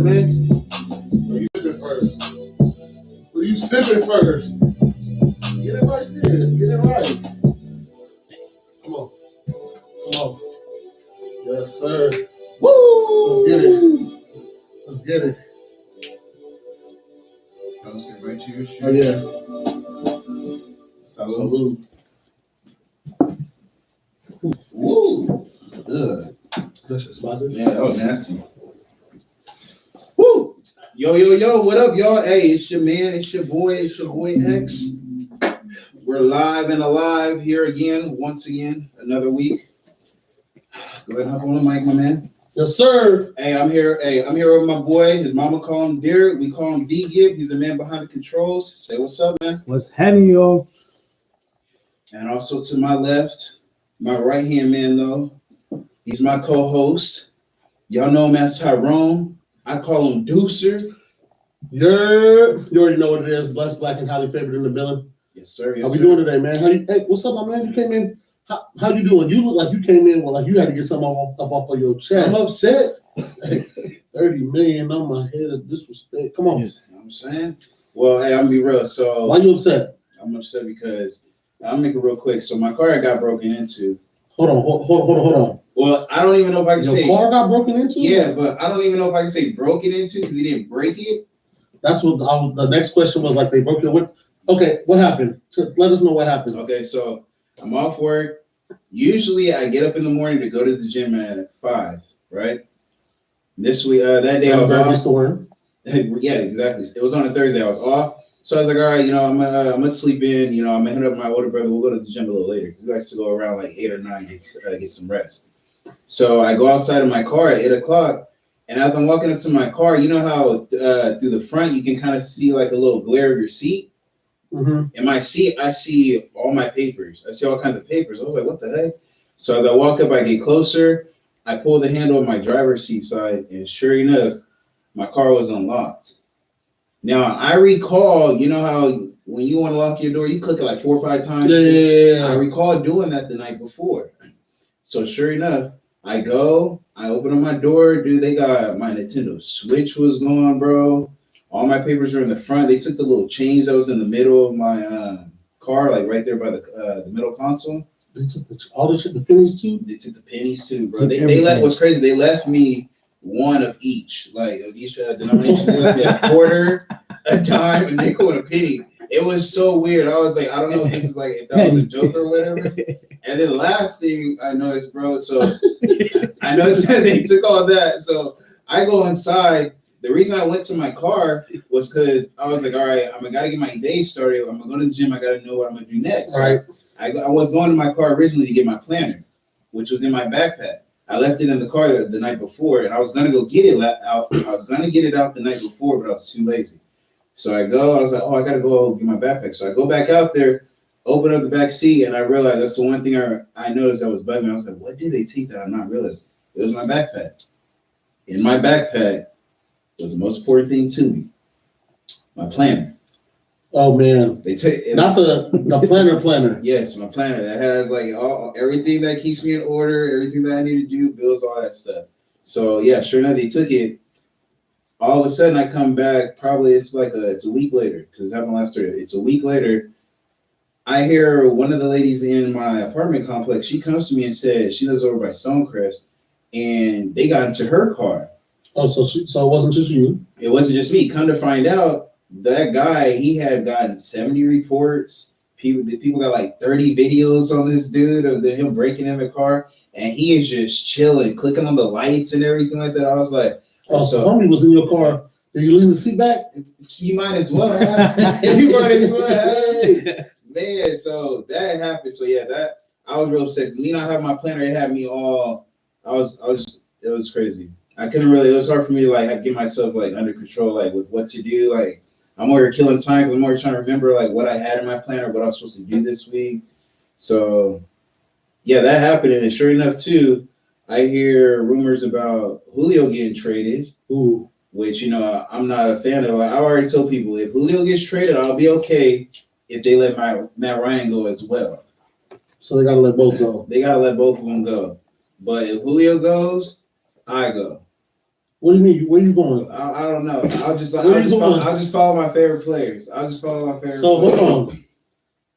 it, man. You sipping first. Well, you sipping first. Get it right there. Get it right. Come on. Come on. Yes, sir. Woo! Let's get it. Let's get it. I was going right to your shoe. Oh, yeah. Salute. Woo! Ugh. That's just spicy. Yeah, that was nasty. Woo! Yo, what up, y'all? Hey, it's your man, it's your boy X. We're live and alive here again, once again, another week. Go ahead and hop on the mic, my man. Yes, sir. Hey, I'm here with my boy. His mama call him Derek. We call him D-Gib. He's the man behind the controls. Say what's up, man. What's happening, y'all? And also to my left, my right-hand man, though. He's my co-host. Y'all know him as Tyrone. I call him Deucer. Yeah. You already know what it is. Blessed, black, and highly favored in the building. Yes, sir. Yes, How we sir. doing today, man? Hey, what's up, my man? You came in. How you doing? You look like you came in like you had to get something up off of your chest. I'm upset. 30 million on my head of disrespect. Come on. You know what I'm saying? Well, hey, I'm gonna be real. So Why you upset? I'm upset because I'll make it real quick. So my car got broken into. Hold on. Well, I don't even know if I can Your say. car got broken into? Yeah, but I don't even know if I can say broke it into because he didn't break it. That's what the next question was. Like they broke it. Okay, what happened? Let us know what happened. Okay, so I'm off work. Usually I get up in the morning to go to the gym at 5, right? This week, that day I was off. Yeah, exactly. It was on a Thursday. I was off. So I was like, all right, I'm gonna sleep in. I'm gonna hit up my older brother. We'll go to the gym a little later because he likes to go around like 8 or 9 get some rest. So I go outside of my car at 8 o'clock, and as I'm walking up to my car, you know how through the front you can kind of see like a little glare of your seat. Mm-hmm. In my seat, I see all my papers. I see all kinds of papers. I was like, what the heck? So as I walk up, I get closer. I pull the handle of my driver's seat side, and sure enough, my car was unlocked. Now, I recall, you know how when you want to lock your door, you click it like 4 or 5 times? Yeah. I recall doing that the night before. So sure enough, I open up my door. Dude, they got my Nintendo Switch was gone, bro. All my papers were in the front. They took the little change that was in the middle of my car, like right there by the middle console. They took the pennies too? They took the pennies too, bro. They left. What's crazy? They left me one of each, like of each denomination. They left me a quarter, a dime, a nickel, and a penny. It was so weird. I was like, I don't know if this is like if that was a joke or whatever. And then the last thing I noticed, bro. So I noticed that they took all that. So I go inside. The reason I went to my car was because I was like, all right, I gotta get my day started. I'm gonna go to the gym. I gotta know what I'm gonna do next. Right. I was going to my car originally to get my planner, which was in my backpack. I left it in the car the night before, and I was gonna go get it out. I was gonna get it out the night before, but I was too lazy. So I was like, I gotta go get my backpack. So I go back out there, open up the back seat, and I realized that's the one thing I noticed that was bugging me. I was like, what did they take that I'm not realizing? It was my backpack. In my backpack was the most important thing to me, my planner. Oh man, They take not the planner. Yes, my planner that has like everything that keeps me in order, everything that I need to do, bills, all that stuff. So yeah, sure enough, they took it. All of a sudden, I come back. Probably it's a week later because it happened last Thursday. It's a week later. I hear one of the ladies in my apartment complex. She comes to me and says she lives over by Stonecrest, and they got into her car. Oh, so it wasn't just you. It wasn't just me. Come to find out, that guy, he had gotten 70 reports. People got like 30 videos on this dude of him breaking in the car, and he is just chilling, clicking on the lights and everything like that. I was like, oh, so homie was in your car. Did you leave the seat back? You might as well have. You might as well have. Man, so that happened. So yeah, I was real upset. Because I have my planner. It had me all. It was crazy. I couldn't really. It was hard for me to like get myself like under control, like with what to do. Like I'm over killing time because I'm always trying to remember like what I had in my planner, what I was supposed to do this week. So yeah, that happened, and sure enough too, I hear rumors about Julio getting traded. Ooh. Which I'm not a fan of. Like, I already told people if Julio gets traded, I'll be okay if they let Matt Ryan go as well. So they gotta let both go. They gotta let both of them go. But if Julio goes, I go. What do you mean? Where you going? I don't know. I'll just follow my favorite players. So hold on.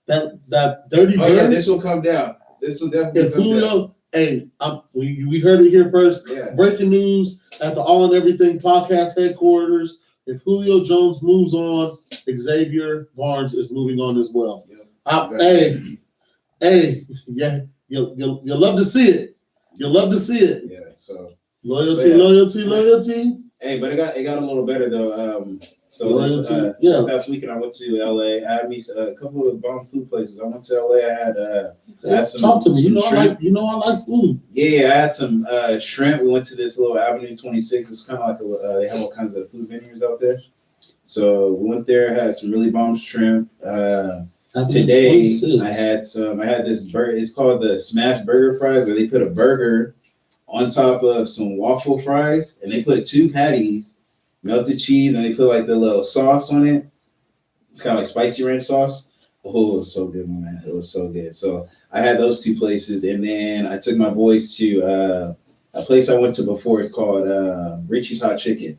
That dirty Oh yeah, bird. this will come down. This will definitely If come down. Julio, hey, we heard it here first. Yeah. Breaking news at the All and Everything podcast headquarters. If Julio Jones moves on, Xavier Barnes is moving on as well. Yeah. Yeah, you'll love to see it. You'll love to see it. Yeah. So Loyalty. hey, but it got a little better though. Loyalty, this past weekend I went to LA. I had me a couple of bomb food places. I went to LA. I had some. Talk to me. Some shrimp. I like food. Yeah, I had some shrimp. We went to this little Avenue 26. It's kind of like they have all kinds of food venues out there. So we went there. Had some really bomb shrimp. Today I had this burger. It's called the Smash Burger Fries, where they put a burger on top of some waffle fries, and they put 2 patties, melted cheese, and they put like the little sauce on it. It's kind of like spicy ranch sauce. Oh, it was so good, man. It was so good. So I had those 2 places, and then I took my boys to a place I went to before. It's called Richie's Hot Chicken.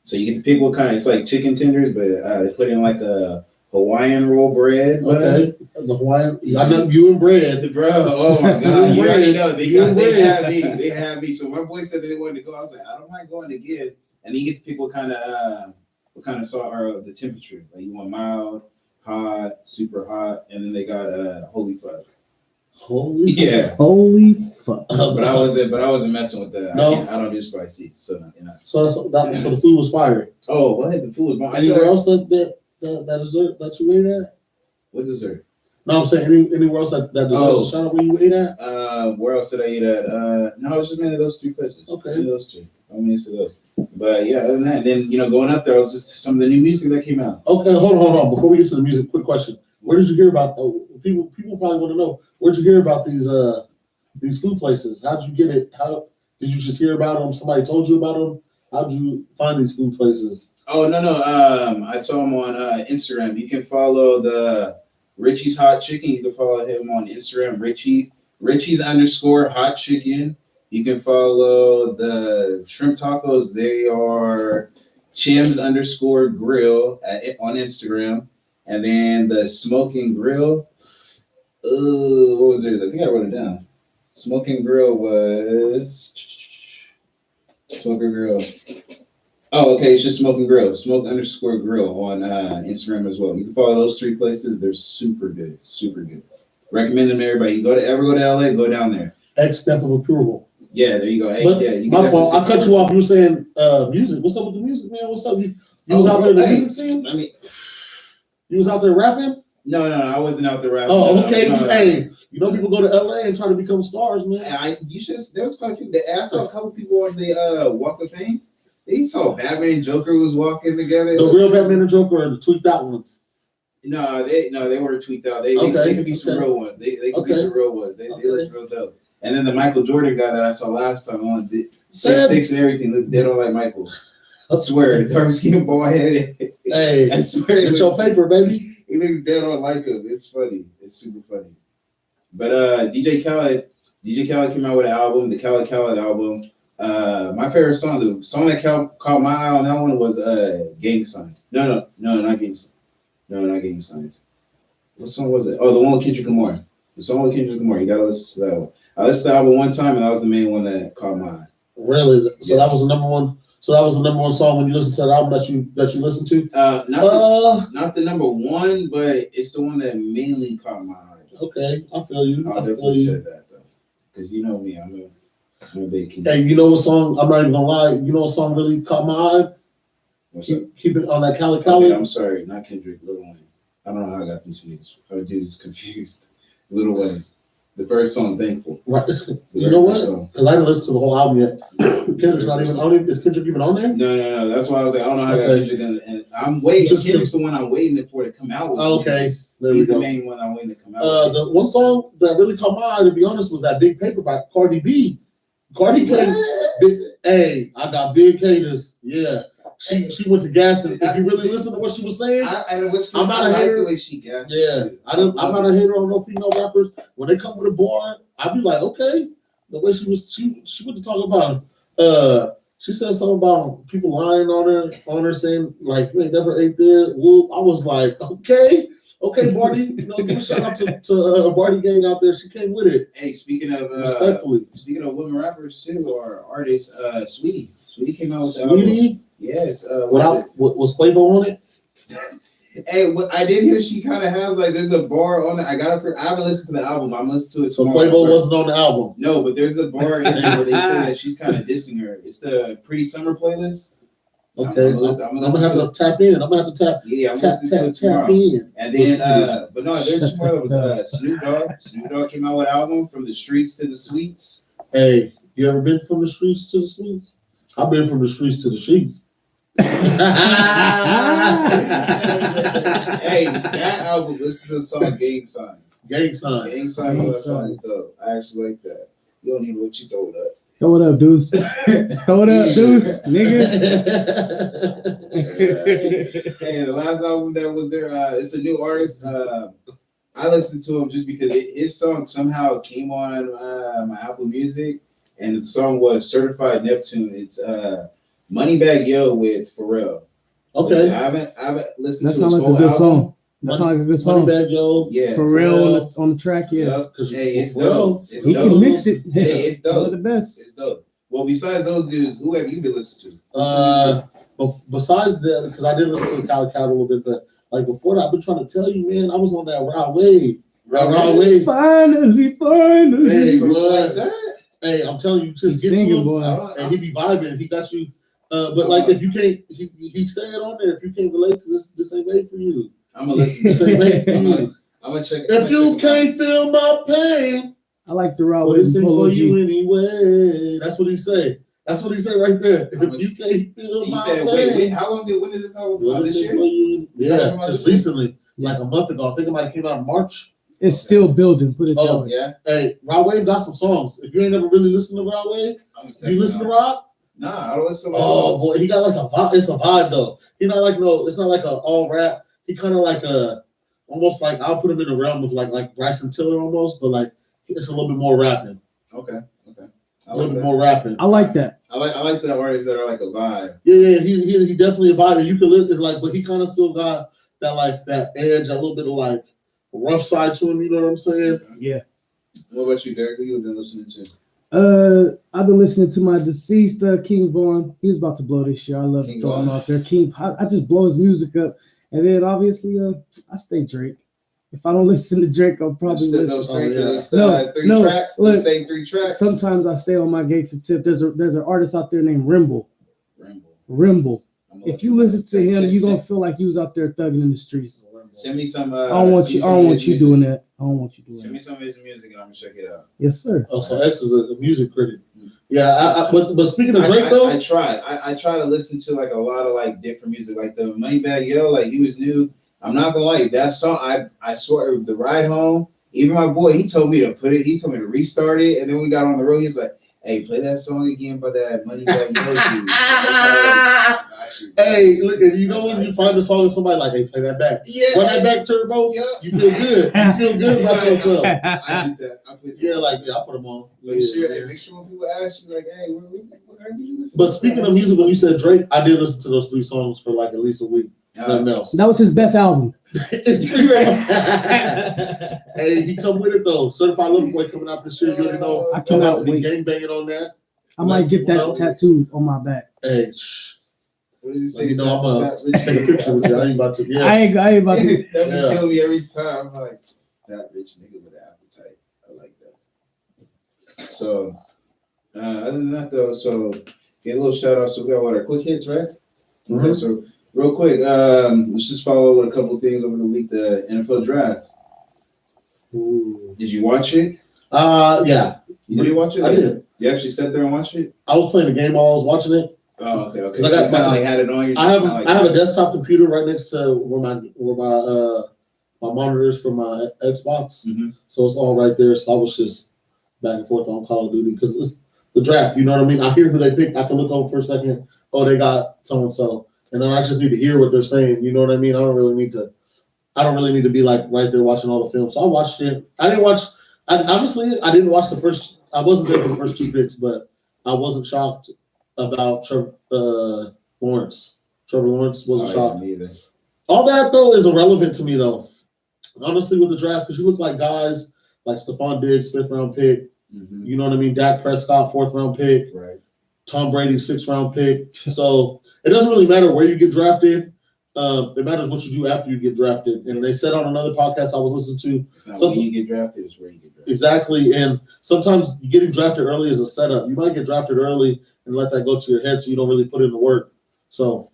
So you get to pick what kind. It's like chicken tenders, but they put in like a Hawaiian roll bread. Okay, the Hawaiian. I know you and bread, bro. Oh my god, you already know they had me. So my boys said they wanted to go. I was like, I don't mind going again. And then you get to pick what kind of salt or the temperature. Like you want mild, hot, super hot, and then they got holy fuck. Holy fuck! But I wasn't messing with that. No, I don't do spicy. So So the food was fire. Oh, what? The food was bomb. Anywhere else that dessert that you ate at? What dessert? No, I'm saying anywhere else that dessert shout out where you ate at? Where else did I eat at? No, I was just mainly those 3 places. Okay. Mainly those 3. I went to those. But yeah, other than that, then going up there was just some of the new music that came out. Okay, hold on. Before we get to the music, quick question. Where did you hear about people probably want to know, where'd you hear about these food places? How did you get it? How did you just hear about them? Somebody told you about them? How did you find these food places? Oh no. I saw him on Instagram. You can follow the Richie's Hot Chicken. You can follow him on Instagram, Richie's _ hot chicken. You can follow the shrimp tacos. They are Chims _ grill on Instagram. And then the smoking grill. What was theirs? I think I wrote it down. Smoking grill was Smoking Grill. Oh, okay. It's just Smoking Grill. Smoke _ grill on Instagram as well. You can follow those 3 places. They're super good. Super good. Recommend them to everybody. You ever go to LA, go down there. X stamp of approval. Yeah, there you go. Hey, but yeah, you my fault. I cut you off. You were saying music. What's up with the music, man? What's up? You was out there in the music scene? I mean, you was out there rapping? No, I wasn't out there rapping. Oh, okay. No. Hey, people go to LA and try to become stars, man. There was quite a few. I saw a couple people on the Walk of Fame. They saw Batman and Joker was walking together. The real Batman and Joker or the tweaked out ones? No, they weren't tweaked out. They could be some real ones. They could be some real ones. They look real dope. And then the Michael Jordan guy that I saw last time on 6'6" and everything looks dead on like Michael. I swear, dark skin, bald headed. Hey, I swear, get your paper, baby. He looks dead on like him. It's funny. It's super funny. But DJ Khaled came out with an album, the Khaled album. My favorite song, the song that caught my eye on that one was Gang Signs. No, not Gang Signs. No, not Gang Signs. What song was it? Oh, the one with Kendrick Lamar. The song with Kendrick Lamar. You gotta listen to that one. I listened to the album one time, and that was the main one that caught my eye. Really? So that was the number one. So that was the number one song when you listened to that album that you listened to. Not the number one, but it's the one that mainly caught my eye. Okay, I feel you. I definitely said that though, because you know me, I'm a big kid. Hey, you know what song? I'm not even gonna lie. You know what song really caught my eye? Keep it on that Khaled. Okay, I'm sorry, not Kendrick. Lil Wayne. I don't know how I got these names. Our dude's confused. Lil Wayne. The first song, Thankful. Right. You know what? Because I didn't listen to the whole album yet. Kendrick's not even on it. Is Kendrick even on there? No. That's why I was like, I don't know how I got Kendrick in, and I'm waiting. Kendrick's the one I'm waiting for to come out with. Okay. There He's we go. the main one I'm waiting to come out with. The one song that really caught my eye, to be honest, was that Big Paper by Cardi B. Cardi came. Hey, I got big haters. Yeah. She went to gas, and if you really listen to what she was saying, I'm not a hater. The way she gassed. Yeah, I'm not a hater on no female rappers. When they come with a bar, I'd be like, okay. The way she went to talk about She said something about people lying on her saying like you ain't never ate this. Whoop. I was like, okay, Barty. You know, give a shout out to Barty Gang out there. She came with it. Hey, speaking of Respectfully. speaking of women rappers too, or artists, Sweetie came out with the album. Sweetie, Yes. was Quavo on it? Hey, I did hear she kind of has like there's a bar on it. I haven't listened to the album. I'm listening to it. So tomorrow. Quavo wasn't on the album. No, but there's a bar in there where they say that she's kind of dissing her. It's the Pretty Summer playlist. Okay, I'm gonna have to tap in. I'm gonna have to tap. Yeah, I'm tap listening to it tomorrow. in. And then, but no, there's more. That was Snoop Dogg. Snoop Dogg came out with an album From the Streets to the Suites. Hey, you ever been from the streets to the suites? I've been from the streets to the sheets. Hey, that album. Listen to the song Gang Signs. Gang sign. Gang Signs. That song is dope. I actually like that. You don't even know what you throw it up. Throw it up, Deuce. Throw it up, Deuce, nigga. Hey, the last album that was there, it's a new artist. I listened to him just because his song somehow came on my Apple Music, and the song was Certified Neptune. It's Moneybag Yo with Pharrell. Okay. Listen, I haven't listened That to his sounds like a whole good album. song. That sounds like a good song. Moneybag Yo. Yeah, For real on the track, yeah. Yep. Because Hey, it's Pharrell, dope. It's He dope. can mix it. Hey, it's One dope. of the best. It's dope. Well, besides those dudes, who have you been listening to? But besides that, because I did listen to Cali Cat a little bit, but like before that, I've been trying to tell you, man, I was on that Raw Wave. Raw Wave. Finally. Hey, Like blood. that? Hey, I'm telling you, just He's get to singing, him, boy. and he be vibing. He got you. But like, if you can't, he said it on there. If you can't relate to this ain't made for you. I'm gonna listen to This it. ain't made for you. I'm gonna check it. If you can't feel my pain, I like the raw well, way it's in for Polo you G. anyway. That's what he said. That's what he said right there. If you can't feel You my said, pain, wait, how long when did this album come well, out? it's This in for year? you. Yeah, Talking about just this year? recently, like a month ago. I think it might have came out in March. It's still building. Put it that Oh, way. Yeah. Hey, Raw Wave got some songs. If you ain't never really listened to Raw Wave, I'm do you listen to Raw? Nah, I don't listen to Oh boy, he got like a vibe. It's a vibe though. He not like it's not like a all rap. He kind of like almost like I'll put him in the realm of like Bryson Tiller almost, but like it's a little bit more rapping. Okay. A little bit more rapping. I like that. I like the artists that are like a vibe. Yeah, he definitely a vibe. You can listen like, but he kind of still got that like that edge, a little bit of like rough side to him. You know what I'm saying? Yeah. What about you, Derek? Who you been listening to? I've been listening to my deceased King Vaughn. He was about to blow this year. I love King throwing him Von. out there. King, I just blow his music up. And then obviously, I stay Drake. If I don't listen to Drake, I'll probably Those listen. three, yeah. those, No, three no, tracks. look, The same 3 tracks. Sometimes I stay on my gates and tip. There's an artist out there named Rimble. Rambo. If you listen to him, you're gonna feel like you was out there thugging in the streets. Send me some. I don't want you doing that. I don't want you doing Send me that. some of his music and I'm gonna check it out. Yes, sir. Oh, so X is a music critic. Yeah, but speaking of Drake though, I try to listen to like a lot of like different music, like the Moneybag Yo, like he was new. I'm not gonna lie, that song I swear the ride home. Even my boy, he told me to restart it, and then we got on the road. He's like, "Hey, play that song again by that Moneybag Yo." hey, look, and you know when you find a song and somebody like, hey, play that back. Yeah, Run that back, Turbo. Yeah. You feel good. You feel good about yourself. I did that. I put Yeah, like I put them on. Make sure when people ask you, like, "Hey, where did you listen?" But speaking of music, when you said Drake, I did listen to those 3 songs for like at least a week. Nothing else. That was his best album. Hey, he come with it though. Certified Lover Boy coming out this year. You already know. I cannot I'm wait. gang banging on that. I might get that tattooed on my back. Hey, What does he say? you know I'm gonna take a picture with you. I ain't about to. Yeah. I ain't about to. That Yeah. would kill me every time. I'm like, that rich nigga with an appetite. I like that. So, other than that though, so get a little shout out. So we got what our quick hits, right? Mhm. Okay, so real quick, let's just follow with a couple of things over the week. The NFL draft. Ooh. Did you watch it? Yeah. Did you watch it? I did. You actually sat there and watched it? I was playing the game while I was watching it. Oh, okay. Because I got kind of like had it on. I have a desktop computer right next to where my monitors for my Xbox. Mhm. So it's all right there. So I was just back and forth on Call of Duty because it's the draft. You know what I mean? I hear who they picked. I can look over for a second. Oh, they got so and so, and then I just need to hear what they're saying. You know what I mean? I don't really need to be like right there watching all the films. So I watched it. I didn't watch the first. I wasn't there for the first 2 picks, but I wasn't shocked about Lawrence. Trevor Lawrence wasn't Oh, shocked. yeah, me either. All that though is irrelevant to me though. Honestly, with the draft, because you look like guys like Stephon Diggs, 5th-round pick. Mhm. You know what I mean? Dak Prescott, 4th-round pick. Right. Tom Brady, 6th-round pick. So it doesn't really matter where you get drafted. It matters what you do after you get drafted. And they said on another podcast I was listening to, It's not something- when you get drafted, it's where you get drafted. exactly. And sometimes getting drafted early is a setup. You might get drafted early and let that go to your head so you don't really put in the work. So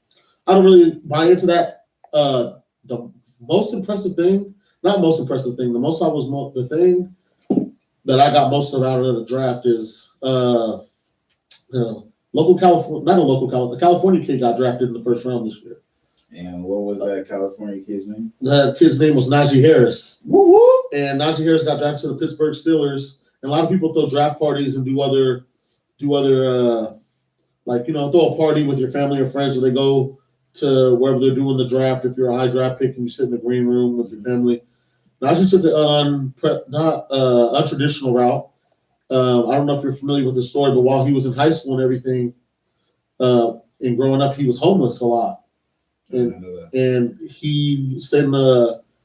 I don't really buy into that. The most impressive thing, not most impressive thing, the thing that I got most of out of the draft is local California, not a local California, a California kid got drafted in the 1st round this year. And what was that California kid's name? The kid's name was Najee Harris. Woo woo! And Najee Harris got drafted to the Pittsburgh Steelers. And a lot of people throw draft parties and do other like, throw a party with your family or friends, or they go to wherever they're doing the draft. If you're a high draft pick and you sit in the green room with your family. Najee took an untraditional route. I don't know if you're familiar with the story, but while he was in high school and everything, and growing up, he was homeless a lot. I didn't know that. And he stayed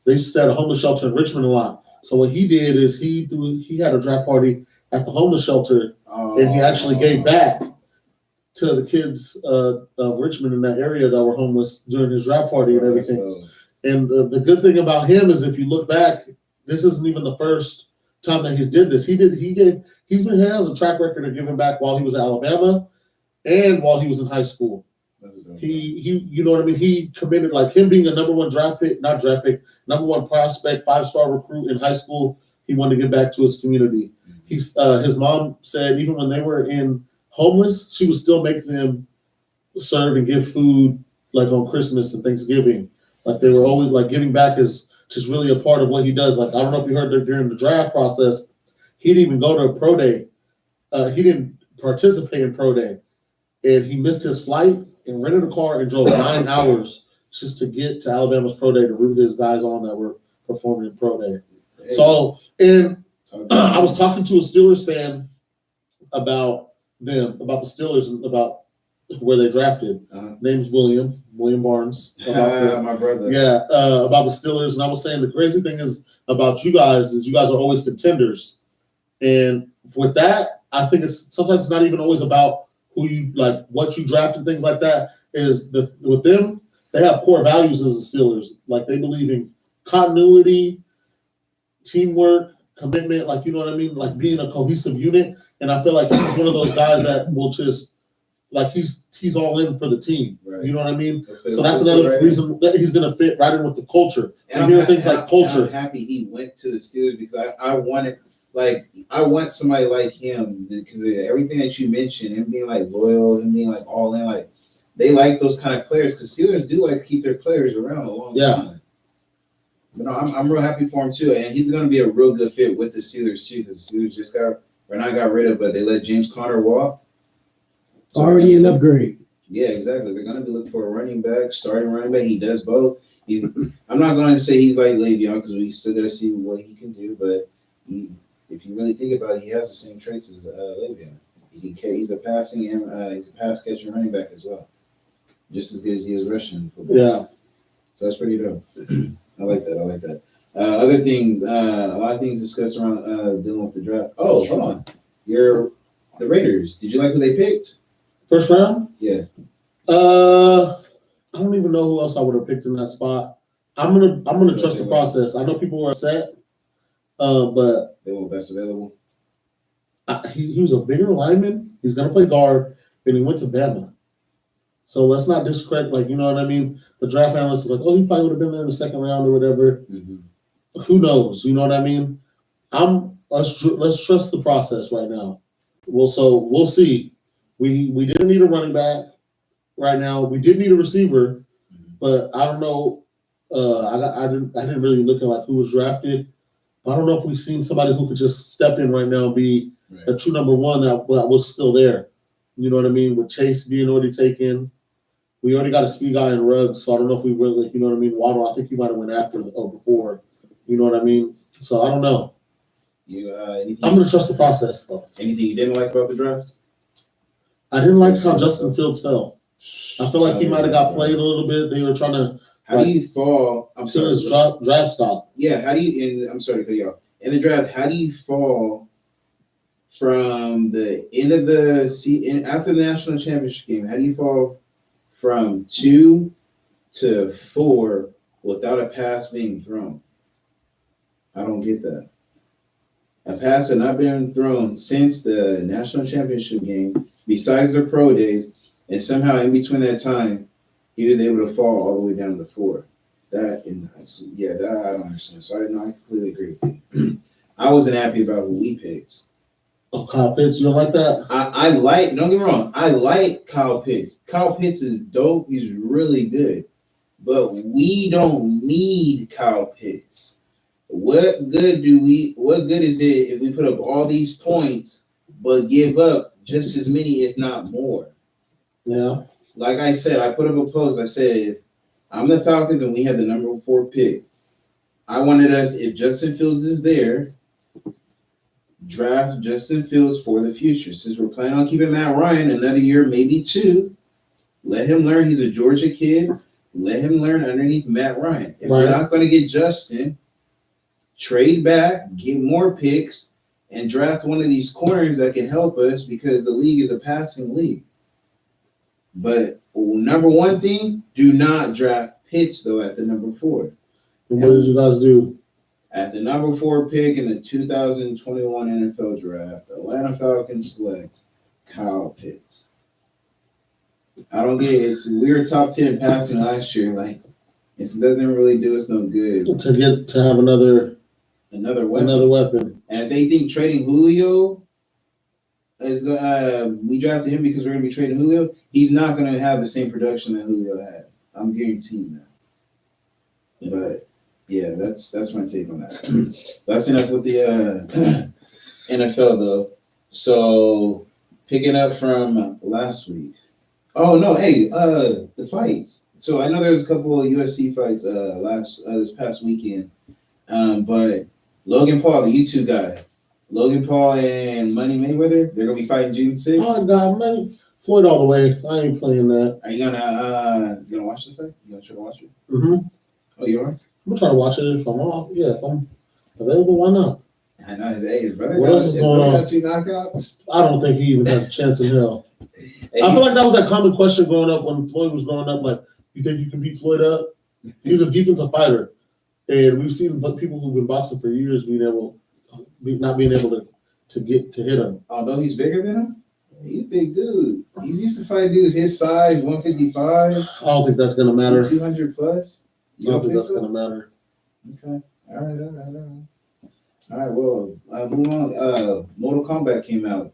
they used to stay at a homeless shelter in Richmond a lot. So what he did is he had a draft party at the homeless shelter, and he actually gave back to the kids of Richmond in that area that were homeless during his draft party and everything. So, And the good thing about him is if you look back, this isn't even the first time that he's did this. He has a track record of giving back while he was at Alabama and while he was in high school. He you know what I mean? He committed, like him being a number 1 number 1 prospect, 5-star recruit in high school. He wanted to give back to his community. His mom said even when they were in homeless, she would still make them serve and give food like on Christmas and Thanksgiving. Like they were always like giving back is just really a part of what he does. Like I don't know if you heard that during the draft process, he didn't even go to a pro day. He didn't participate in pro day, and he missed his flight and rented a car and drove 9 hours just to get to Alabama's pro day to root his guys on that were performing in pro day. hey, So, and I was talking to a Steelers fan about the Steelers and about where they drafted. Name's William Barnes. my brother. Yeah, about the Steelers, and I was saying the crazy thing is about you guys is you guys are always contenders, and with that, I think it's sometimes it's not even always about who you like, what you draft and things like that. With them, they have core values as the Steelers. Like they believe in continuity, teamwork, commitment. Like you know what I mean, like being a cohesive unit. And I feel like he's one of those guys that will just like he's all in for the team. Right. You know what I mean? Okay, So that's another right. reason that he's going to fit right in with the culture. And You hear things like culture. I'm happy he went to the Steelers because I want somebody like him because everything that you mentioned, him being like loyal, him being like all in, like they like those kind of players because Steelers do like to keep their players around a long time. But no, I'm real happy for him too, and he's going to be a real good fit with the Steelers too because the Steelers just got rid of, but they let James Conner walk. So, Already an upgrade. Yeah, exactly. They're going to be looking for a running back, starting running back. He does both. I'm not going to say he's like Le'Veon because we still got to see what he can do. But if you really think about it, he has the same traits as Le'Veon. He's a pass catching running back as well, just as good as he is rushing football. Yeah. So that's pretty dope. I like that. Other things, a lot of things discussed around dealing with the draft. Oh, hold on. The Raiders. Did you like who they picked? First round? Yeah. I don't even know who else I would have picked in that spot. I'm gonna trust the process. I know people were upset, but They were best available. he was a bigger lineman. He's gonna play guard, and he went to Bama. So let's not discredit, like, you know what I mean? The draft analysts are like, oh, he probably would have been there in the 2nd round or whatever. Mm-hmm. Who knows? You know what I mean? Let's trust the process right now. We'll see. We didn't need a running back right now. We did need a receiver, but I don't know. I didn't really look at like who was drafted. I don't know if we've seen somebody who could just step in right now and be a true number 1 that was still there. You know what I mean? With Chase being already taken, we already got a speed guy in Ruggs, so I don't know if we really, you know what I mean? Waddle, I think he might have went after or before. You know what I mean? So I don't know. I'm going to trust the process, though. Anything you didn't like about the draft? I didn't like how Justin Fields fell. I feel like he might have got played a little bit. They were trying to How do you fall? I'm see sorry. his draft stock. Yeah, how do you? I'm sorry to cut you off. In the draft, how do you fall from the end of the season after the national championship game? How do you fall from 2 to 4 without a pass being thrown? I don't get that. A pass had not been thrown since the national championship game, besides the pro days, and somehow in between that time, he was able to fall all the way down to 4. That I don't understand. So I completely agree with you. I wasn't happy about who we picked. Oh, Kyle Pitts, you don't like that? I like, don't get me wrong, I like Kyle Pitts. Kyle Pitts is dope. He's really good. But we don't need Kyle Pitts. What good is it if we put up all these points but give up just as many, if not more? Yeah. Like I said, I put up a post. I said, if I'm the Falcons and we had the number 4 pick, I wanted us, if Justin Fields is there, draft Justin Fields for the future. Since we're planning on keeping Matt Ryan another year, maybe 2, let him learn. He's a Georgia kid. Let him learn underneath Matt Ryan. If we're not going to get Justin, trade back, get more picks, and draft one of these corners that can help us because the league is a passing league. But number one thing, do not draft Pitts, though, at the number 4. And what did you guys do? At the number 4 pick in the 2021 NFL Draft, the Atlanta Falcons select Kyle Pitts. I don't get it. We were top 10 in passing last year. Like, it doesn't really do us no good. To have another weapon. And if they think trading Julio is we drafted him because we're going to be trading Julio, he's not going to have the same production that Julio had. I'm guaranteeing that. But yeah, that's my take on that. That's enough with the NFL though. So picking up from last week. Oh no, hey, the fights. So I know there was a couple of UFC fights this past weekend. But Logan Paul, the YouTube guy, Logan Paul and Money Mayweather, they're gonna be fighting June 6th. Oh God, man, Floyd all the way. I ain't playing that. Are you gonna watch the fight? You gonna try to watch it? Mm-hmm. Oh, you are? I'm gonna try to watch it if I'm off. Yeah, if I'm available, why not? I know his brother. What else is going on? Got 2 knockouts. I don't think he even has a chance in hell. Hey, I feel like that was that common question growing up when Floyd was growing up. Like, you think you can beat Floyd up? He's a defensive fighter, and we've seen people who've been boxing for years not being able to hit him. Although he's bigger than him, he's a big dude. He's used to fight dudes his size, 155. I don't think that's gonna matter. 200 plus. I don't think that's gonna matter. Okay. All right. All right. Well, move on. Mortal Kombat came out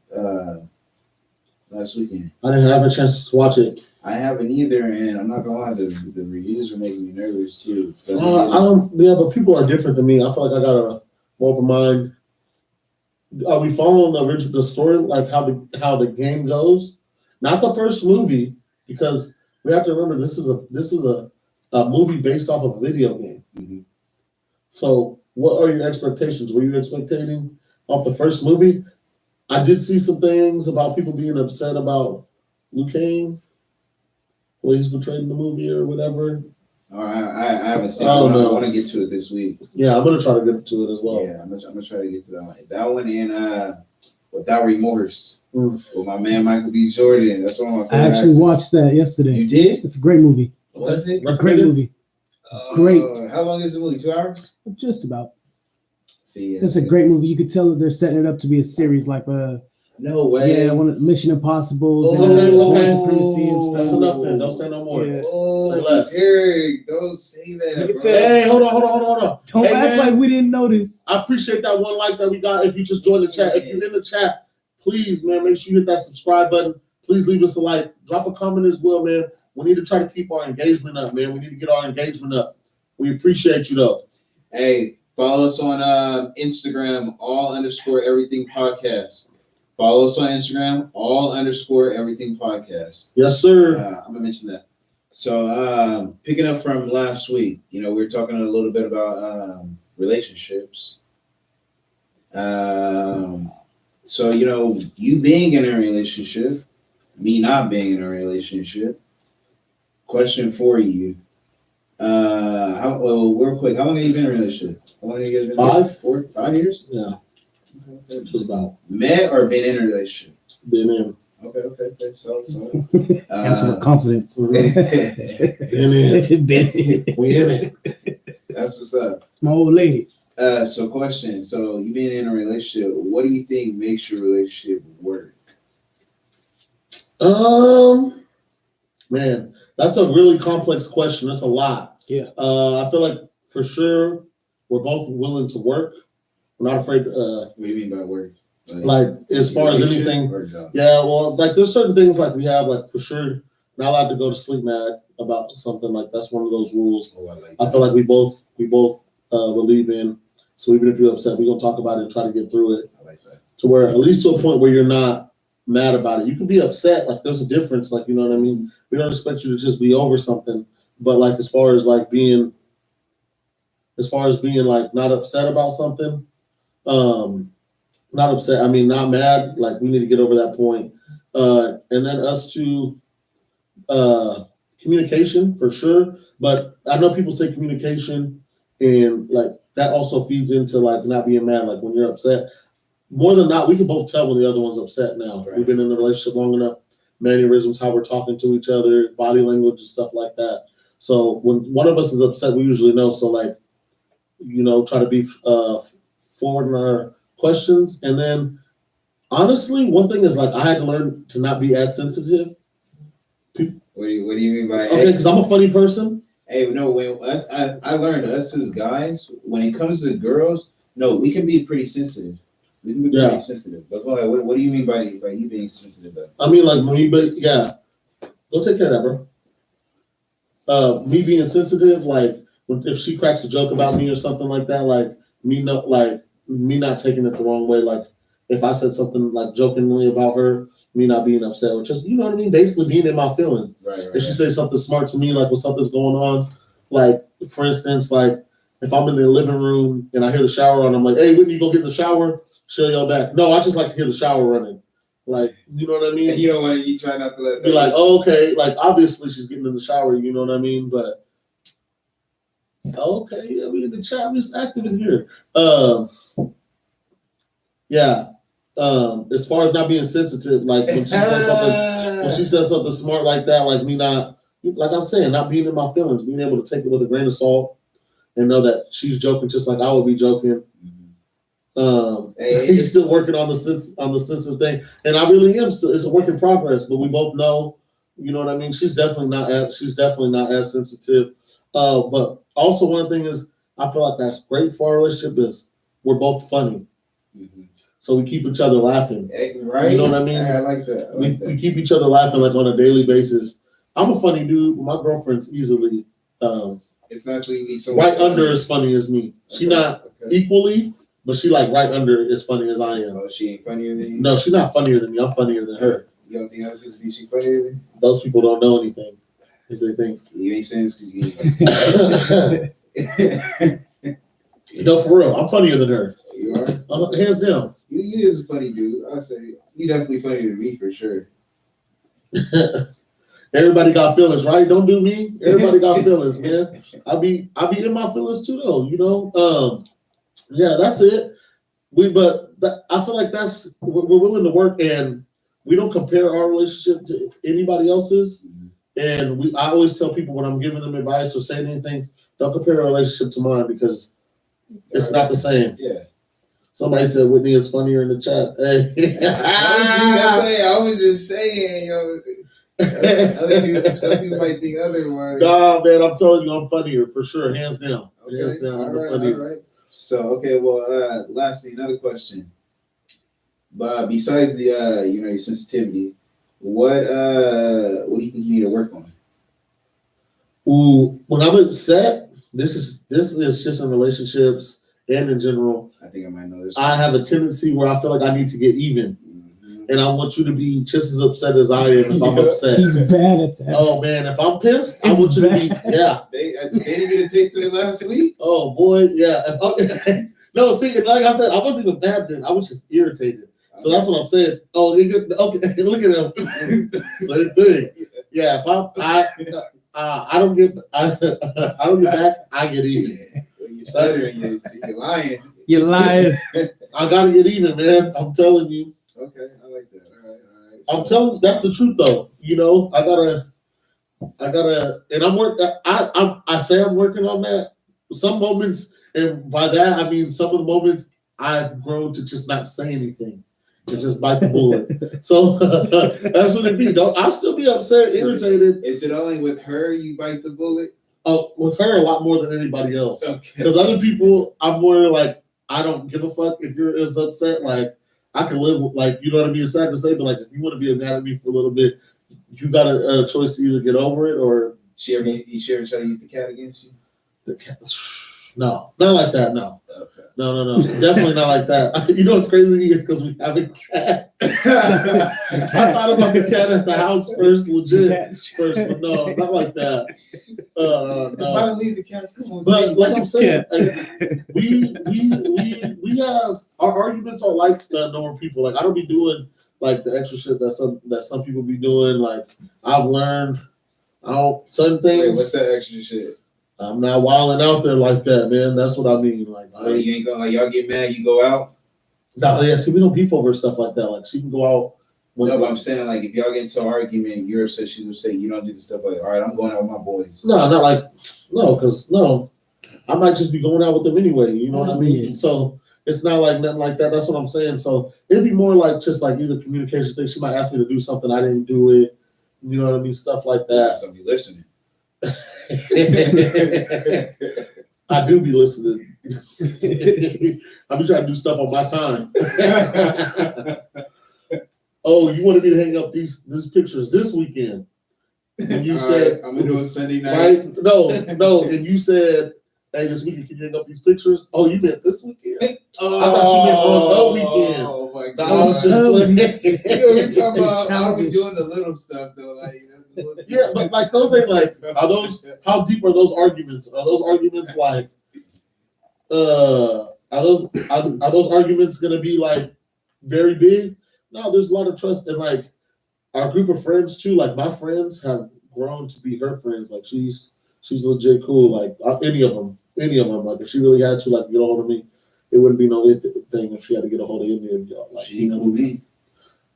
last weekend. I didn't have a chance to watch it. I haven't either, and I'm not gonna lie, the reviews are making me nervous too. But people are different than me. I feel like I got a more open mind. Are we following the story, like how the game goes? Not the first movie, because we have to remember this is a movie based off of a video game. Mm-hmm. So, what are your expectations? Were you expecting off the first movie? I did see some things about people being upset about Liu Kang, what he's portrayed in the movie or whatever. I haven't seen it. I don't know. I want to get to it this week. Yeah, I'm gonna try to get to it as well. Yeah, I'm gonna try to get to that one. That one and Without Remorse with my man Michael B. Jordan. That's one of my favorite I actually actors. watched that yesterday. You did? It's a great movie. Was it? A great movie. Great. How long is the movie? 2 hours? Just about. See, It's a great movie. You could tell that they're setting it up to be a series, like no way. yeah, one of Mission Impossibles Okay, and Born okay. Supremacy and stuff. That's enough then. Don't say no more. Yeah. Oh, Say less. Eric, don't say that, You can bro. tell- Hey, hold on. Don't Hey, act man. like we didn't notice. I appreciate that one like that we got. If you just joined the chat, if you're in the chat, please, man, make sure you hit that subscribe button. Please leave us a like. Drop a comment as well, man. We need to try to keep our engagement up, man. We need to get our engagement up. We appreciate you, though. Hey, follow us on Instagram, all_everything podcast. Follow us on Instagram, all_everything podcast. Yes, sir. I'm gonna mention that. So, picking up from last week, we were talking a little bit about relationships. So, you being in a relationship, Me not being in a relationship. Question for you. Real quick, how long have you been in a relationship? How long have you guys been? 5? 4, 5 years? Yeah, just about. Met or been in a relationship? Been in. Okay. So. Answer with confidence. Been in. Been- We in it. That's what's up. It's my old lady. So question. So you've been in a relationship. What do you think makes your relationship work? Man, that's a really complex question. That's a lot. Yeah. I feel like for sure we're both willing to work. We're not afraid. What do you mean by work? Like as far as relationship anything. or job? Yeah, well, like there's certain things like we have, like for sure, not allowed to go to sleep mad about something. Like that's one of those rules. Oh, I like I that. feel like we both believe in. So even if you're upset, we're gonna talk about it and try to get through it I like that. to where at least to a point where you're not mad about it. You can be upset, like there's a difference, like you know what I mean. We don't expect you to just be over something, but like as far as being like not upset about something, not upset. I mean, not mad. Like we need to get over that point. And then us to communication for sure. But I know people say communication, and like that also feeds into like not being mad. Like when you're upset, more than not, we can both tell when the other one's upset. Now Right. we've been in the relationship long enough. Mannerisms, how we're talking to each other, body language, and stuff like that. So when one of us is upset, we usually know. So like, try to be forward in our questions. And then honestly, one thing is like I had to learn to not be as sensitive. What do you mean by? Okay, because I'm a funny person. Hey, no, I learned us as guys, when it comes to girls, no, we can be pretty sensitive. We can be pretty sensitive. But go ahead, what do you mean by you being sensitive though? I mean, like me, but yeah, go take care of that, bro. Me being sensitive, like if she cracks a joke about me or something like that, like me not taking it the wrong way. Like if I said something like jokingly about her, me not being upset, or just you know what I mean, basically being in my feelings. Right. If she says something smart to me, like when something's going on, like for instance, like if I'm in the living room and I hear the shower on, I'm like, hey, Whitney, you go get in the shower, she'll yell back. No, I just like to hear the shower running. Like, you know what I mean? And you try not to let Be like, oh, okay, like obviously she's getting in the shower, you know what I mean? But okay, yeah, we in the chat, we're just active in here. Yeah. As far as not being sensitive, like when she says something smart like that, like me not, like I'm saying, not being in my feelings, being able to take it with a grain of salt and know that she's joking just like I would be joking. He's still working on the sensitive thing, and I really am still. It's a work in progress, but we both know, you know what I mean. She's definitely not as sensitive. But also one thing is, I feel like that's great for our relationship is we're both funny. So we keep each other laughing. Right. You know what I mean? I like that. We keep each other laughing like on a daily basis. I'm a funny dude. My girlfriend's easily it's not so you be so right under as funny as me. She not okay. equally, but she like right under as funny as I am. Oh, she ain't funnier than you? No, she's not funnier than me. I'm funnier than her. You don't think other people think she's funnier than you? Those people don't know anything. If they think. You ain't saying this because you No, for real. I'm funnier than her. You are? Hands down. You is a funny dude. I'll say you definitely funnier than me for sure. Everybody got feelings, right? Don't do me. Everybody got feelings, man. I be in my feelings too, though. You know. Yeah, that's it. I feel like we're willing to work, and we don't compare our relationship to anybody else's. And I always tell people when I'm giving them advice or saying anything, don't compare our relationship to mine because it's not the same. Yeah. Somebody said Whitney is funnier in the chat. Hey. I was just saying, yo. Some people might think otherwise. Nah, man, I'm telling you, I'm funnier for sure, hands down. Okay. Hands down, All I'm right, funnier. all right. So, okay, well, lastly, another question. But besides the, your sensitivity, what do you think you need to work on? Ooh, when I'm upset, this is just in relationships and in general. I think I might know this. I have a tendency where I feel like I need to get even. Mm-hmm. And I want you to be just as upset as I am if I'm upset. He's bad at that. Oh man, if I'm pissed, I want you to be They didn't get a taste of it last week. Oh boy, yeah. No, see, like I said, I wasn't even mad then. I was just irritated. So that's what I'm saying. Oh, okay, look at him. Same thing. Yeah, if I don't get I don't get back, I get even. When you're stuttering, you're lying. You're lying. I gotta get even, man. I'm telling you. Okay, I like that. All right. I'm telling you, that's the truth though. You know, I gotta, and I'm working. I say I'm working on that. Some moments, and by that I mean some of the moments I've grown to just not say anything, to just bite the bullet. So that's what it be. Don't I'll still be upset, irritated. Is it only with her you bite the bullet? With her a lot more than anybody else. Okay. Because other people, I'm more like I don't give a fuck if you're as upset. Like I can live with, like, you know what I mean. It's sad to say, but like if you want to be mad at me for a little bit, you got a choice to either get over it or. She ever try to use the cat against you? The cat, no, not like that. No, Okay. no, definitely not like that. You know what's crazy is because we have a cat. I thought about the cat at the house first, legit first, but no, not like that. If I No. don't leave the cats, come on. But like I'm saying, Yeah. we have our arguments are like the normal people. Like I don't be doing like the extra shit that some people be doing. Like I've learned, certain Wait, things. what's that extra shit? I'm not wilding out there like that, man. That's what I mean. Like, You ain't going like y'all get mad, you go out. no, yeah. See, we don't beef over stuff like that. Like, she can go out. No, but I'm saying like if y'all get into an argument, you're upset. She's upset. You don't do the stuff like, all right, I'm going out with my boys. No, not like because I might just be going out with them anyway. You know what I mean? Yeah. So it's not like nothing like that. That's what I'm saying. So it'd be more like just like either communication thing. She might ask me to do something, I didn't do it. You know what I mean? Stuff like that. Somebody listening. I do be listening. I be trying to do stuff on my time. Oh, you wanted me to hang up these pictures this weekend? And you All said right, I'm gonna do it Sunday night. right? No, and you said, "Hey, this weekend can you hang up these pictures?" Oh, you meant this weekend? Oh, I thought you meant on the weekend. Oh my No, I was god. just playing. You know, you're talking about I'll be Childish. doing the little stuff though, like Yeah, but like those ain't like are those how deep are those arguments? Are those arguments like are those arguments gonna be like very big? No, there's a lot of trust and like our group of friends too. Like my friends have grown to be her friends. Like she's legit cool. Like any of them. Like if she really had to like get a hold of me, it wouldn't be no thing if she had to get a hold of any of y'all. Like She ain't cool with me.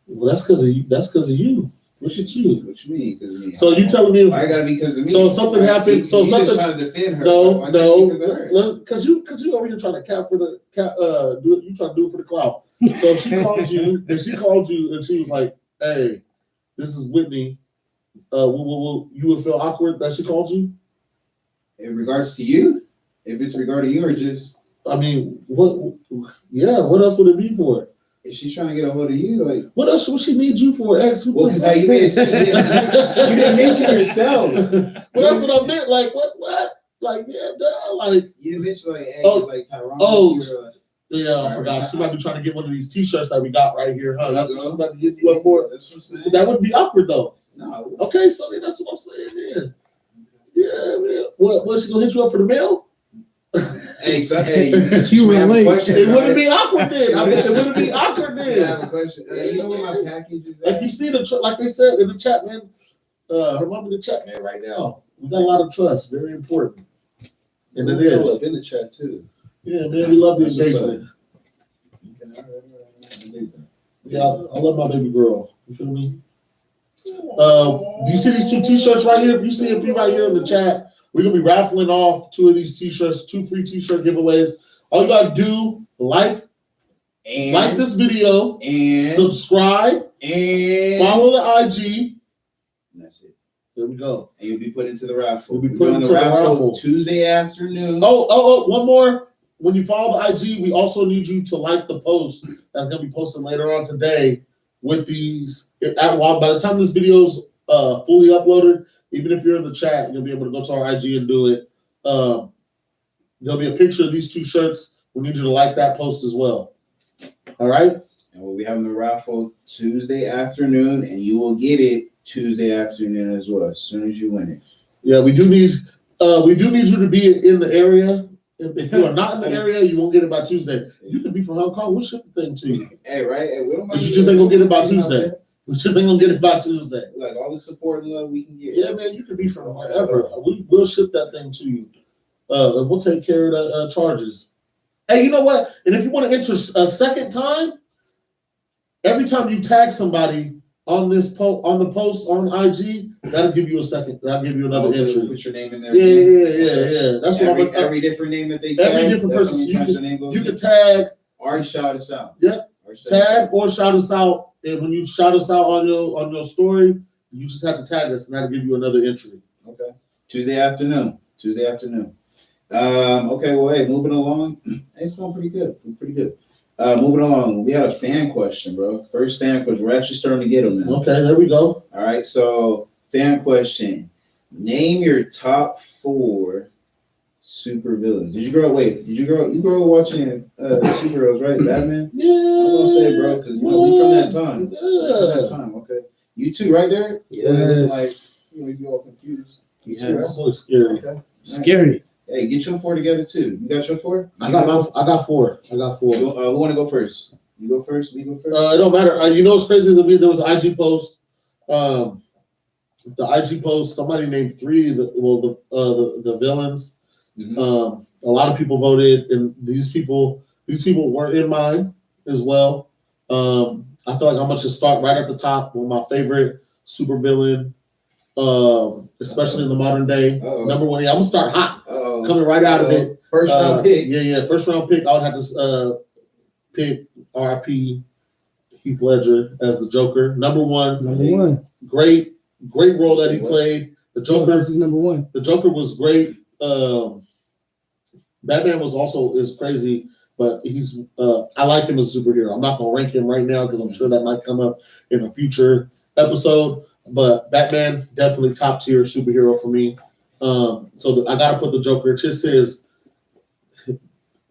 well, that's because of you. That's because of you. Look at you. What you mean? Because of me. So you telling me? Why I gotta be because of me? So something Like, happened- see, so you something- just trying to defend her. Why can't it be because of her? No, because you over here trying to cap for the do it. You trying to do it for the clout. So if she called you and she was like, "Hey, this is Whitney," you would feel awkward that she called you. In regards to you, if it's regarding you or just I mean, what? Yeah, what else would it be for? if she's trying to get a hold of you, like, What else would she need you for? Ask who well, the because fuck? how you made it seem, you didn't mention yourself. Well, that's what I meant. Like what? Like yeah, duh, like You didn't mention like, hey, Oh, it's like Tyrone. oh, you're like, yeah, I forgot. She might be trying to get one of these T-shirts that we got right here, huh? That's what she might be getting see, you up for. that's what I'm saying. That wouldn't be awkward though. No, Okay, so then that's what I'm saying, man. Yeah, man. What she gonna hit you up for the mail? hey, so hey, You may have a relate. question, It wouldn't right? be awkward then. I mean, it wouldn't be awkward I have a then. question. You know where my package is Like at? you see like they said in the chat, man. Her mom in the chat, man, right now. We got a lot of trust. Very important. And it is. in the chat too. Yeah, man. We love the That's what's engagement. Yeah, I love my baby girl. You feel me? Do you see these two T-shirts right here? If you see a few right here in the chat, we're gonna be raffling off 2 of these T-shirts, 2 free T-shirt giveaways. All you gotta do, like And this video, and subscribe, and follow the IG. that's it. There we go. And you'll be put into the raffle. You'll be We're put doing into the the raffle raffle. Tuesday afternoon. Oh, one more. When you follow the IG, we also need you to like the post that's gonna be posted later on today with these. By the time this video's fully uploaded, even if you're in the chat, you'll be able to go to our IG and do it. There'll be a picture of these 2 shirts. We need you to like that post as well. All right. And we'll be having the raffle Tuesday afternoon, and you will get it Tuesday afternoon as well, as soon as you win it. Yeah, we do need you to be in the area. If you are not in the area, you won't get it by Tuesday. You could be from Hong Kong. We'll ship the thing to you. Hey, right? Hey, we don't But mind you just ain't gonna get it by you know, Tuesday. We just ain't gonna get it by Tuesday. Like all the support and love we can get. Yeah, man, you could be from wherever. We'll ship that thing to you. And we'll take care of the charges. Hey, you know what? And if you want to enter a second time, every time you tag somebody on this on the post on IG, that'll give you a second. That'll give you another entry. Put your name in there. Yeah. That's what I'm. Every different name that they Every tag, different that's person. how many times your name goes You in. can tag, Or shout us out. Yep. Or shout us tag out. or shout us out. And when you shout us out on your story, you just have to tag us, and that'll give you another entry. Okay. Tuesday afternoon. Okay, well, hey, moving along. It's going pretty good. Moving along, we had a fan question, bro. First fan question. We're actually starting to get them now. Okay, there we go. All right, so fan question. Name your top 4 super villains. You grow up watching superheroes, right? Batman? Yeah. I'm gonna say, bro, because we from that time. Yeah. Okay. You too, right there? Yes. Like, you all confused. Yes. That boy's scary. Okay. Scary. Hey, get your 4 together too. You got your 4? I got four. Who want to go first? You go first. We go first. It don't matter. You know what's crazy is that there was an IG post. The IG post. Somebody named 3. The villains. Mhm. A lot of people voted, and these people were in mine as well. I feel like I'm gonna just start right at the top with my favorite super villain, especially in the modern day. Uh-oh. Number 1. I'm gonna start hot, Uh-oh. coming right out of it. First round pick. Yeah. First round pick. I would have to pick RIP Heath Ledger as the Joker. Number 1. Number 1. Great role that he played. The Joker. Is number 1. The Joker was great. Batman is crazy, but he's I like him as a superhero. I'm not gonna rank him right now because I'm sure that might come up in a future episode. But Batman definitely top tier superhero for me. I gotta put the Joker. It just says,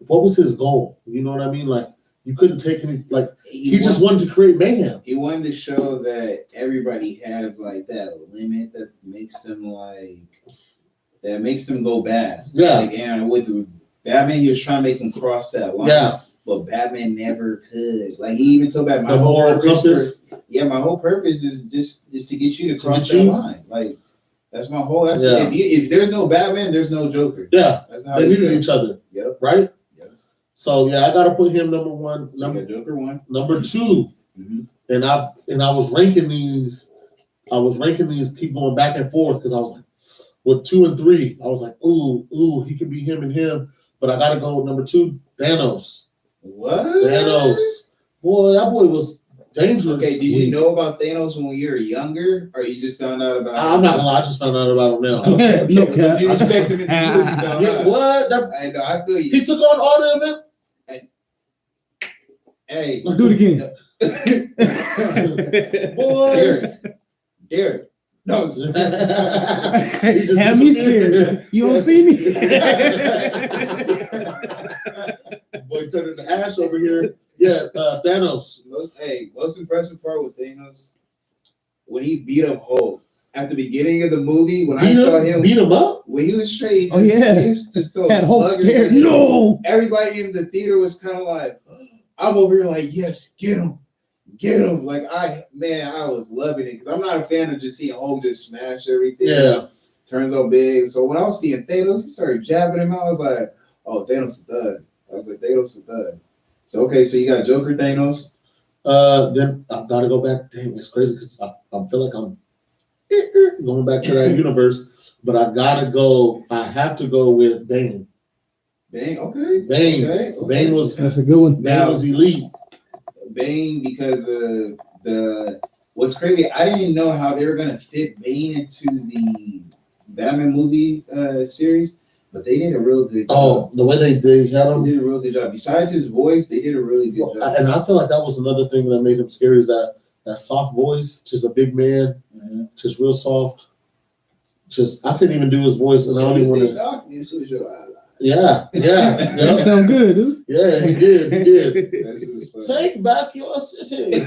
what was his goal? You know what I mean? Like you couldn't take any. Like he just wanted to create mayhem. He wanted to show that everybody has like that limit that makes them go bad. Yeah. Like, and with Batman, he was trying to make him cross that line. Yeah. But Batman never could. Like he even told Batman, The moral compass. my whole purpose is to get you to cross get that you? line. Like that's my whole. That's Yeah. if there's no Batman, there's no Joker. Yeah. That's how They it needed is. each other. Yep. Right. Yep. So yeah, I gotta put him number 1. So you got Joker 1. Number 2. Mm-hmm. And I was ranking these. Keep going back and forth because I was like, with 2 and 3, I was like, ooh, he could be him and him. But I gotta go with number 2, Thanos. What? Thanos. Boy, that boy was dangerous. Okay, did you know about Thanos when you were younger, or you just found out about? I'm not gonna lie, I just found out about him now. Okay, No what cap. you expect him to do? When you found Yeah, out? what? I know, I feel you. He took on all of them. Hey, Do it again. Boy. Derek. No. He just Have me disappeared. scared. You don't see me. Boy turned into ash over here. Yeah, Thanos. Most impressive part with Thanos when he beat up Hulk at the beginning of the movie. When I saw him, beat him up. when he was straight, Oh, yeah. he was just Had Hulk scared. No. Everybody in the theater was kind of like, I'm over here like, yes, get him. Like I was loving it because I'm not a fan of just seeing Hulk just smash everything. Yeah. Turns out big. So when I was seeing Thanos, he started jabbing him out. I was like, oh, Thanos is thud. So okay, so you got Joker, Thanos. Then I've got to go back. Dang, it's crazy because I feel like I'm going back to that universe. But I have to go with Bane. Bane, okay. Bane. Okay. Bane was That's a good one. Bane was elite. Bane because of what's crazy, I didn't know how they were gonna fit Bane into the Batman movie series, but they did a real good job. Oh, the way they had They him. did a real good job. Besides his voice, they did a really good job. And I feel like that was another thing that made him scary is that soft voice, just a big man, Mhm. just real soft. Just I couldn't even do his voice, and I don't even want to. Darkness was your ally. Yeah. You sound good, dude. Yeah, he did. That's just funny. Take back your city.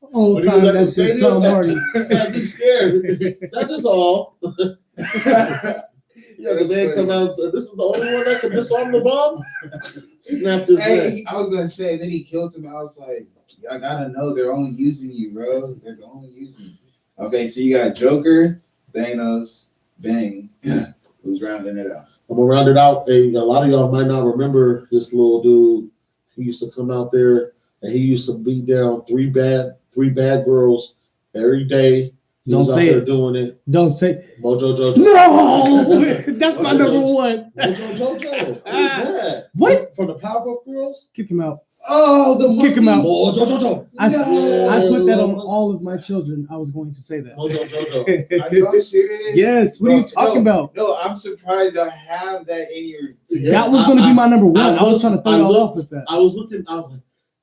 Whole When he was time at the that's just stadium, Tom Hardy. I'd be scared. That is all. Yeah, the man come out and said, "This is the only one that can disarm the bomb." Snapped his neck. Hey, I was gonna say, then he killed him. I was like, y'all gotta know they're only using you, bro. They're only using you. Okay, so you got Joker, Thanos, Bane, who's rounding it out. I'm gonna round it out. A lot of y'all might not remember this little dude. He used to come out there and he used to beat down three bad girls every day. He Don't was out say there it. doing it. Don't say Mojo Jojo. no. That's my number one. Mojo Jojo. Who's that? What? From the Powerpuff Girls? Kick him out. Oh, the Kick him out. Mojo Jojo. I put that on No. all of my children. I was going to say that. Mojo Jojo. Are you serious? Yes. What are you talking about? No, I'm surprised I have that in your. That was going to be my number one. I was trying to throw y'all looked- off with that. I was looking, I was like,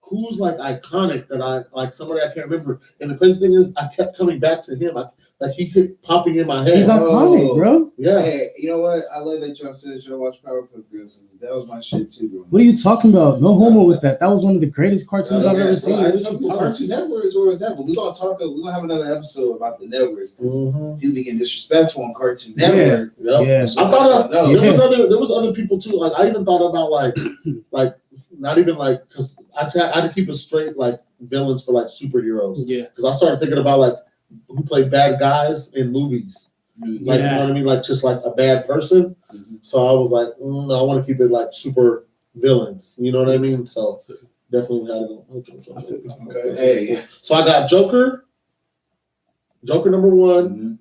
who's like iconic that I like somebody I can't remember. And the crazy thing is I kept coming back to him. Like he kept popping in my head. He's iconic, bro. Yeah. Hey, you know what? I love that y'all said y'all watch Powerpuff Girls. That was my shit too, bro. What are you talking about? No homo with that. That was one of the greatest cartoons I've ever seen. I What you took talking about? Cartoon Networks. Where was that? But we're gonna have another episode about the networks. Mhm. People being disrespectful on Cartoon Yeah. Network. Yep. Yeah. So I thought no. there Yeah. was other people too. Like I even thought about like not even like because I had to keep it straight like villains for like superheroes Yeah. because I started thinking about like who played bad guys in movies. Like you know what I mean, like just like a bad person. Mhm. So I was like, I want to keep it like super villains. You know what I mean? So definitely had to go. Okay. Hey. So I got Joker number one,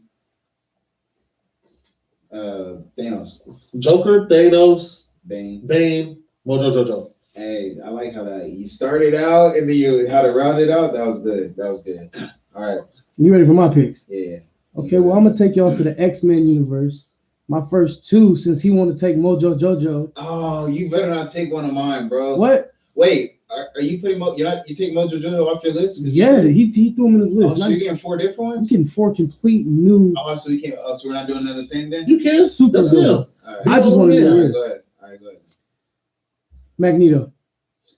Thanos, Joker, Thanos, Bane. Bane, Mojo Jojo. Hey, I like how that you started out and then you how to round it out. That was good. That was good. All right. You ready for my picks? Yeah. Okay, well, I'm going to take y'all to the X-Men universe. My first two, since he wanted to take Mojo Jojo. Oh, you better not take one of mine, bro. What? Wait, are you putting you take Mojo Jojo off your list? 'Cause Yeah, he threw him in his Oh, list. so you're getting 4 different I'm ones? getting 4 complete new Oh, so you can't. Oh, so we're not doing them the same then? You can. super That's villains. All right. I just want to Yeah. do All right, this. go ahead. All right, go ahead. Magneto.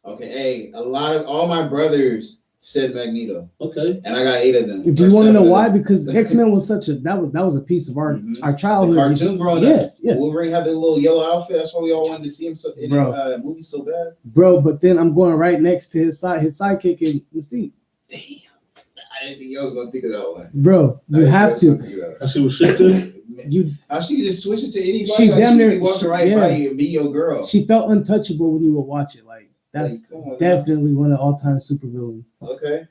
Okay, hey, all my brothers said Magneto, Okay. and I got 8 of them. Do you Or want to 7 know of why? them. Because X-Men was such a that was a piece of our Mhm. our The childhood. cartoon growing Yes, up. yes, Wolverine had the little yellow outfit. That's why we all wanted to see him so in Bro. the movie so bad. bro. But then I'm going right next to his sidekick in Mystique. Damn, I didn't think I was gonna think of that one. Bro, you have to. And she was shifting. You. How she could just switch it to anybody? She's Like, damn she near- could walk right yeah. by you and be your girl. She felt untouchable when you would watch it. Like that's Like, come on, definitely one of all-time supervillains. Okay.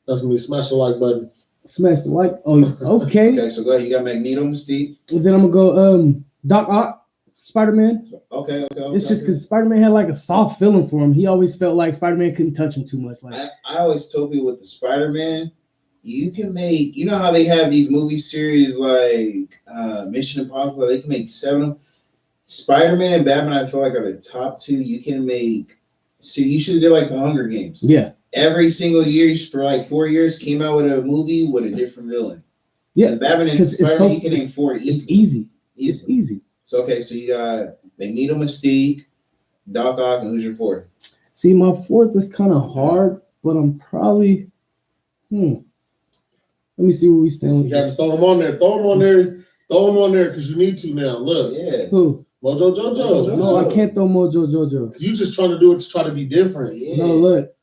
That's when we smash the like button. Smash the like. Oh, okay. Okay, so go ahead. You got Magneto, Mystique. And then I'm gonna go Doc Ock, Spider-Man. Okay. It's just because Spider-Man had like a soft feeling for him. He always felt like Spider-Man couldn't touch him too much. Like I always told people with the Spider-Man, you can make, you know how they have these movie series like Mission Impossible, they can make 7 of them. Spider-Man and Batman, I feel like are the top 2 you can make. So you should do like the Hunger Games. yeah, Every single year for like 4 years came out with a movie with a different villain. yeah. Because Batman and 'Cause it's Spider-Man, so- you can name 4 It's easy. easy. It's Easily. easy. So okay, so you got Magneto, Mystique, Doc Ock, and who's your 4th? See, my 4th is kind of hard, but I'm probably. Let me see where we stand with You got to this. throw them on there. Throw them on there. Throw them on there because you need to now. Look, Yeah. Who? Mojo Jojo. No, I can't throw Mojo Jojo. You just trying to do it to try to be different. Yeah. No, look.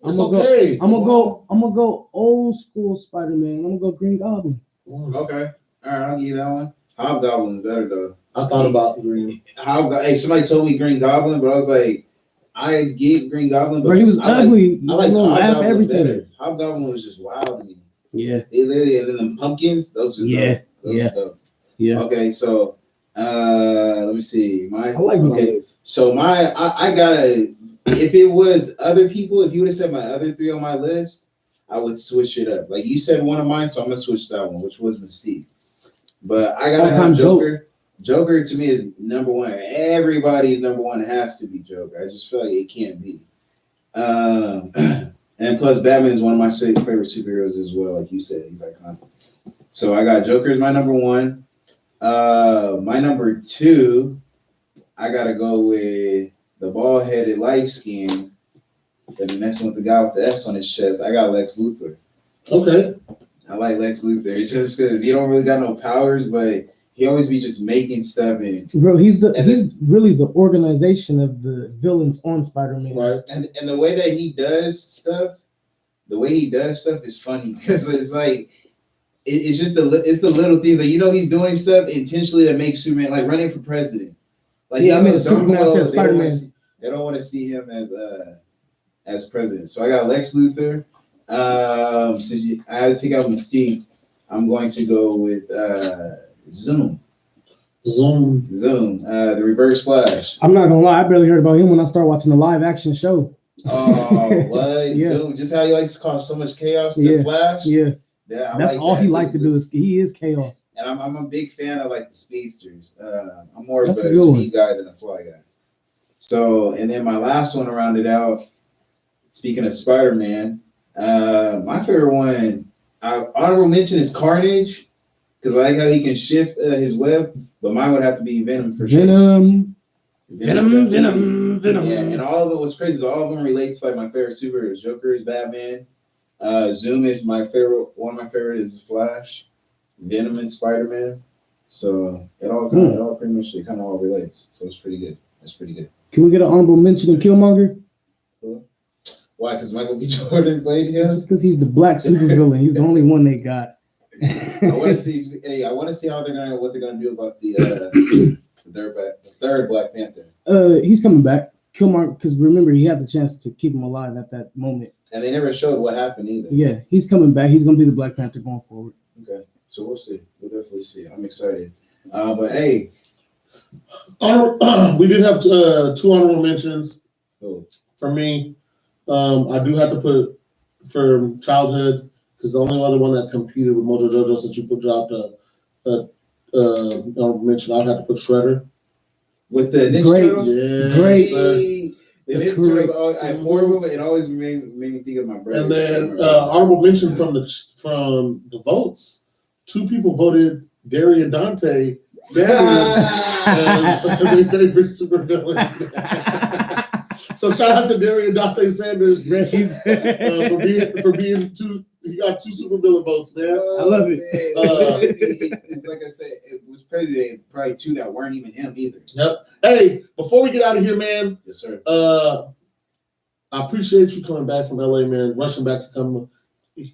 It's I'm gonna okay. I'm gonna go old school Spider-Man. I'm gonna go Green Goblin. Okay. All right, I'll give you that one. Hobgoblin's better though. I thought about green. Hey, somebody told me Green Goblin, but I was like, I get Green Goblin, but Bro, he was I like- ugly. I like laugh Hobgoblin everything. better. Hobgoblin was just wild to me. Yeah, They literally, and then the pumpkins, those are Yeah, dope. Those yeah. are dope. yeah. Okay, so let me see. I like okay. So I gotta. If it was other people, if you would have said my other 3 on my list, I would switch it up. Like you said one of mine, so I'm gonna switch that one, which was Mystique. But I gotta All-time have Joker. Joker to me is number 1. Everybody's number 1 has to be Joker. I just feel like it can't be. And plus, Batman is one of my favorite superheroes as well. Like you said, he's iconic. So I got Joker as my number 1. My number 2, I gotta go with the bald-headed light skin that be messing with the guy with the S on his chest. I got Lex Luthor. Okay. I like Lex Luthor. It's just because he don't really got no powers, but he always be just making stuff Bro, he's And really the organization of the villains on Spider-Man. Right. and the way that he does stuff, is funny because it's like it's just the little things that he's doing stuff intentionally to make Superman like running for president. Like Yeah, I mean, Superman says Spider-Man. They don't want to see him as president. So I got Lex Luthor. Since I had to take out Mystique, I'm going to go with Zoom. The Reverse Flash. I'm not gonna lie, I barely heard about him when I started watching the live action show. Oh, what? Yeah. Zoom. Just how he likes to cause so much chaos to Yeah. Flash. Yeah, Yeah, I that's like all that. he liked to do is he is chaos. And I'm a big fan of like the speedsters. I'm more That's of a a good one. speed guy than a fly guy. So, and then my last one to round it out. Speaking of Spider-Man, my favorite one, honorable mention is Carnage, because I like how he can shift his web. But mine would have to be Venom for sure. Venom. Yeah, and all of it was crazy. So all of them relates to like my favorite superheroes. Joker is Batman. Zoom is my favorite. One of my favorite is Flash. Venom is Spider-Man. So it all pretty much kind of all relates. So it's pretty good. That's pretty good. Can we get an honorable mention in Killmonger? Why? Because Michael B. Jordan played him. Just because he's the black supervillain. He's the only one they got. I want to see. Hey, I want to see what they're gonna do about the third Black Panther. He's coming back. Killmonger, because remember he had the chance to keep him alive at that moment. And they never showed what happened either. Yeah, he's coming back. He's gonna be the Black Panther going forward. Okay, so we'll see. We'll definitely see. I'm excited. But hey, We did have two honorable mentions oh, for me. I do have to put for childhood because the only other one that competed with Mojo Jojo since you put out honorable mention, I'd have to put Shredder. with the Ninja Great. Turtles? Yeah, Great. sir. The That's Ninja great. Turtles, I four of them. It always made me think of my brother. And then honorable mention from the votes. 2 people voted Darian Dante Sanders as their favorite supervillain. So shout out to Darian Dante Sanders for being 2. He got 2 supervillain votes, man. I love it. It's like I said, it was crazy. Probably 2 that weren't even him either. Yep. Hey, before we get out of here, man, Yes, sir. I appreciate you coming back from LA, man. Rushing back to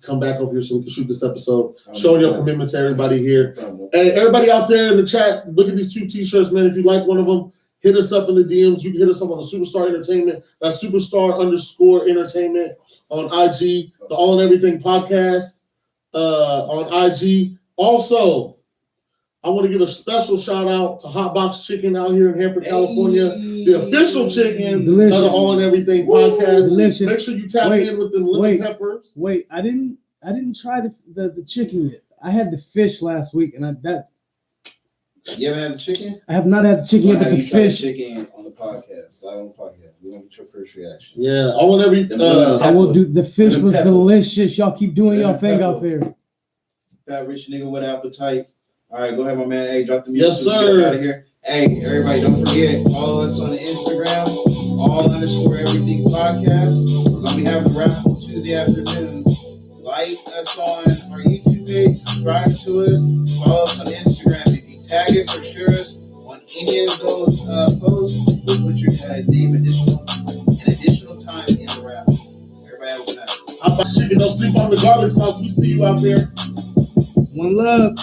come back over here so we can shoot this episode. Showing your commitment to everybody here. Hey, everybody out there in the chat, look at these 2 t-shirts, man. If you like one of them, hit us up in the DMs. You can hit us up on the Superstar Entertainment. That's Superstar_Entertainment on IG. The All and Everything podcast on IG. Also, I want to give a special shout out to Hot Box Chicken out here in Hanford, California. The official chicken Delicious. of the All and Everything podcast. Delicious. Make sure you tap in with them lemon peppers. Wait, I didn't try the chicken yet. I had the fish last week, and You ever had the chicken? I have not had the chicken yet, but the fish. Chicken on the podcast. Live on the podcast. We want to get your first reaction. Yeah, All and Everything. I will do. The fish was Pepper. delicious. Y'all keep doing y'all Lemon thing pepper. out there. Fat rich nigga with appetite. All right, go ahead, my man. Hey, drop the music. Yes, so we sir. get out of here. Hey, everybody, don't forget, follow us on the Instagram, all_everything podcast. We're gonna be having a raffle Tuesday afternoon. Like us on our YouTube page, subscribe to us, follow us on Instagram. If you tag us or share us on any of those posts, we'll put your name an additional time in the raffle. Everybody have a good night. Hot Box Chicken, don't sleep on the garlic sauce. We see you out there. One love.